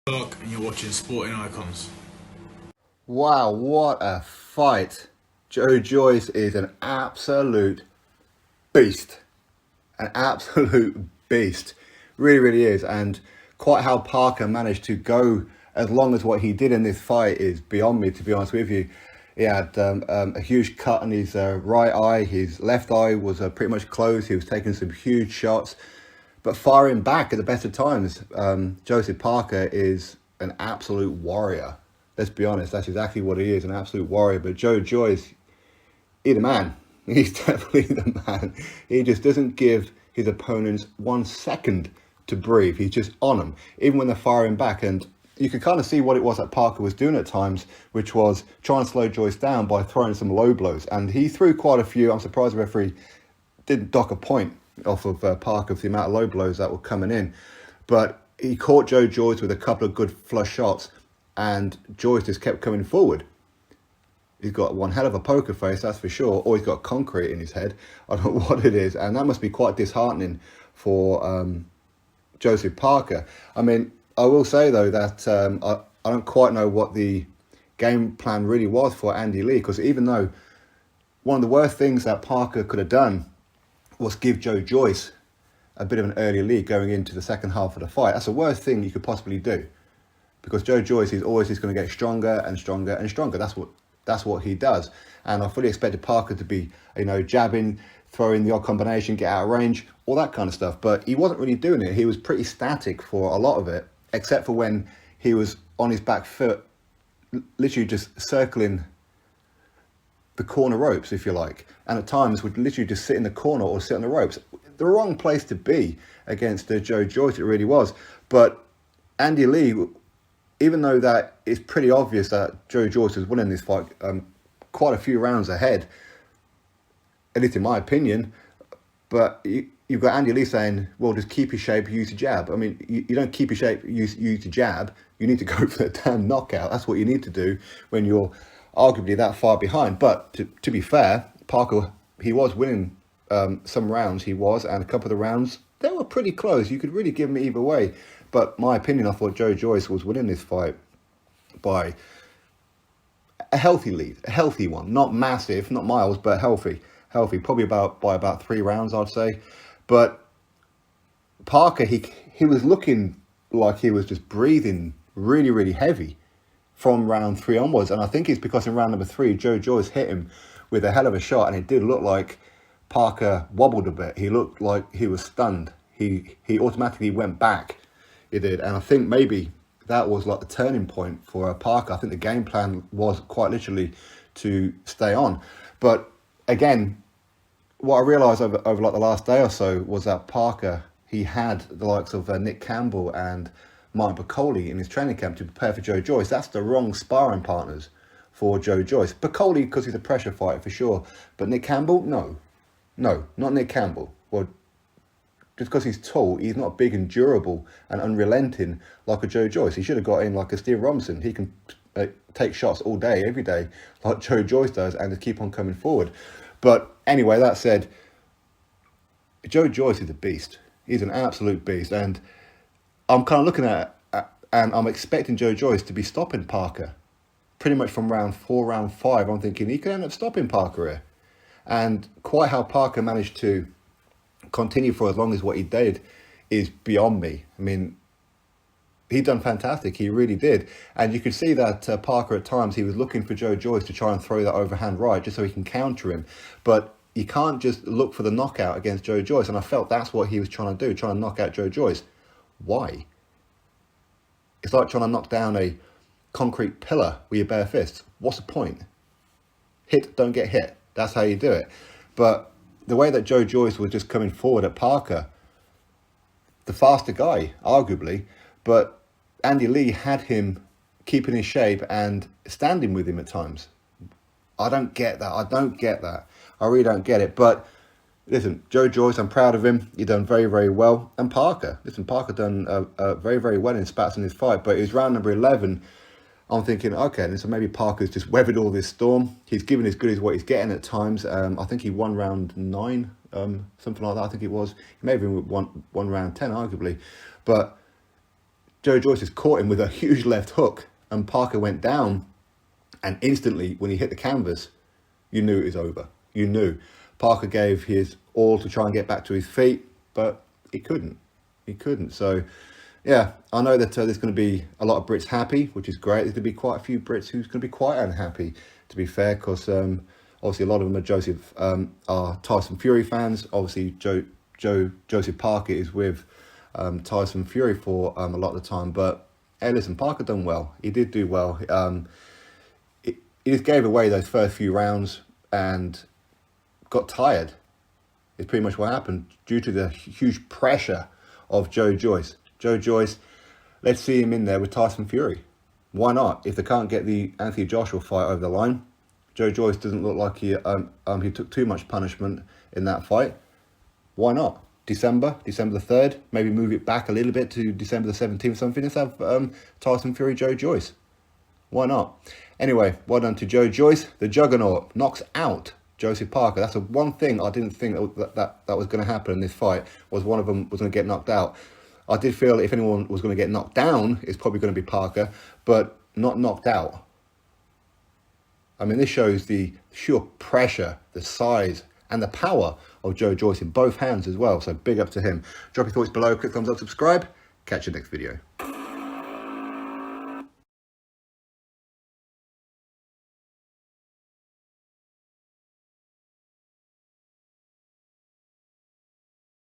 And you're watching Sporting Icons. Wow, what a fight. Joe Joyce is an absolute beast. An absolute beast. Really, really is. And quite how Parker managed to go as long as what he did in this fight is beyond me, to be honest with you. He had a huge cut on his right eye. His left eye was pretty much closed. He was taking some huge shots. But firing back at the best of times, Joseph Parker is an absolute warrior. Let's be honest, that's exactly what he is, an absolute warrior. But Joe Joyce, he's the man. He's definitely the man. He just doesn't give his opponents 1 second to breathe. He's just on them, even when they're firing back. And you can kind of see what it was that Parker was doing at times, which was trying to slow Joyce down by throwing some low blows. And he threw quite a few. I'm surprised the referee didn't dock a point off of Parker for the amount of low blows that were coming in. But he caught Joe Joyce with a couple of good flush shots, and Joyce just kept coming forward. He's got one hell of a poker face, that's for sure, or he's got concrete in his head. I don't know what it is, and that must be quite disheartening for Joseph Parker. I mean, I will say, though, that I don't quite know what the game plan really was for Andy Lee, because even though one of the worst things that Parker could have done was give Joe Joyce a bit of an early lead going into the second half of the fight. That's the worst thing you could possibly do, because Joe Joyce is always just going to get stronger and stronger and stronger. That's what he does. And I fully expected Parker to be, jabbing, throwing the odd combination, get out of range, all that kind of stuff. But he wasn't really doing it. He was pretty static for a lot of it, except for when he was on his back foot, literally just circling the corner ropes, if you like, and at times would literally just sit in the corner or sit on the ropes. The wrong place to be against Joe Joyce, it really was. But Andy Lee, even though that it's pretty obvious that Joe Joyce was winning this fight quite a few rounds ahead, at least in my opinion, but you've got Andy Lee saying, well, just keep your shape, use your jab. I mean, you don't keep your shape, use your jab. You need to go for the damn knockout. That's what you need to do when you're arguably that far behind. But to be fair, Parker, he was winning some rounds, and a couple of the rounds, they were pretty close. You could really give me either way. But my opinion, I thought Joe Joyce was winning this fight by a healthy lead, a healthy one. Not massive, not miles, but healthy. Probably by about 3 rounds, I'd say. But Parker, he was looking like he was just breathing really, really heavy from round 3 onwards. And I think it's because in round number 3, Joe Joyce hit him with a hell of a shot, and it did look like Parker wobbled a bit. He looked like he was stunned. He automatically went back. He did. And I think maybe that was like the turning point for Parker. I think the game plan was quite literally to stay on. But again, what I realised over like the last day or so was that Parker, he had the likes of Nick Campbell and Martin Piccoli in his training camp to prepare for Joe Joyce. That's the wrong sparring partners for Joe Joyce. Piccoli, because he's a pressure fighter for sure. But Nick Campbell, no, not Nick Campbell. Well, just because he's tall, he's not big and durable and unrelenting like a Joe Joyce. He should have got in like a Steve Robinson. He can take shots all day, every day, like Joe Joyce does, and just keep on coming forward. But anyway, that said, Joe Joyce is a beast. He's an absolute beast. And I'm kind of looking at it, and I'm expecting Joe Joyce to be stopping Parker pretty much from round 4, round 5. I'm thinking he could end up stopping Parker here. And quite how Parker managed to continue for as long as what he did is beyond me. I mean, he done fantastic. He really did. And you could see that Parker at times, he was looking for Joe Joyce to try and throw that overhand right just so he can counter him. But you can't just look for the knockout against Joe Joyce. And I felt that's what he was trying to do, trying to knock out Joe Joyce. Why? It's like trying to knock down a concrete pillar with your bare fists. What's the point? Hit, don't get hit. That's how you do it. But the way that Joe Joyce was just coming forward at Parker, the faster guy, arguably, but Andy Lee had him keeping his shape and standing with him at times. I don't get that. I really don't get it. But listen, Joe Joyce, I'm proud of him. He done very, very well. And Parker, Parker done very, very well in spats in this fight. But it was round number 11. I'm thinking, okay, so maybe Parker's just weathered all this storm. He's given as good as what he's getting at times. I think he won round 9, something like that. I think it was. He may have even won round 10, arguably. But Joe Joyce just caught him with a huge left hook, and Parker went down. And instantly, when he hit the canvas, you knew it was over. You knew. Parker gave his all to try and get back to his feet, but he couldn't. He couldn't. So, yeah, I know that there's going to be a lot of Brits happy, which is great. There's going to be quite a few Brits who's going to be quite unhappy, to be fair, because obviously a lot of them are Tyson Fury fans. Obviously, Joseph Parker is with Tyson Fury for a lot of the time. But, hey, listen, Parker done well. He did do well. He just gave away those first few rounds and got tired. It's pretty much what happened due to the huge pressure of Joe Joyce. Joe Joyce, let's see him in there with Tyson Fury. Why not? If they can't get the Anthony Joshua fight over the line, Joe Joyce doesn't look like he took too much punishment in that fight. Why not? December the 3rd, maybe move it back a little bit to December the 17th or something. Let's have Tyson Fury, Joe Joyce. Why not? Anyway, well done to Joe Joyce. The Juggernaut knocks out Joseph Parker. That's the one thing I didn't think that was going to happen in this fight, was one of them was going to get knocked out. I did feel if anyone was going to get knocked down, it's probably going to be Parker, but not knocked out. I mean, this shows the sheer pressure, the size, and the power of Joe Joyce in both hands as well. So big up to him. Drop your thoughts below, click thumbs up, subscribe. Catch you next video.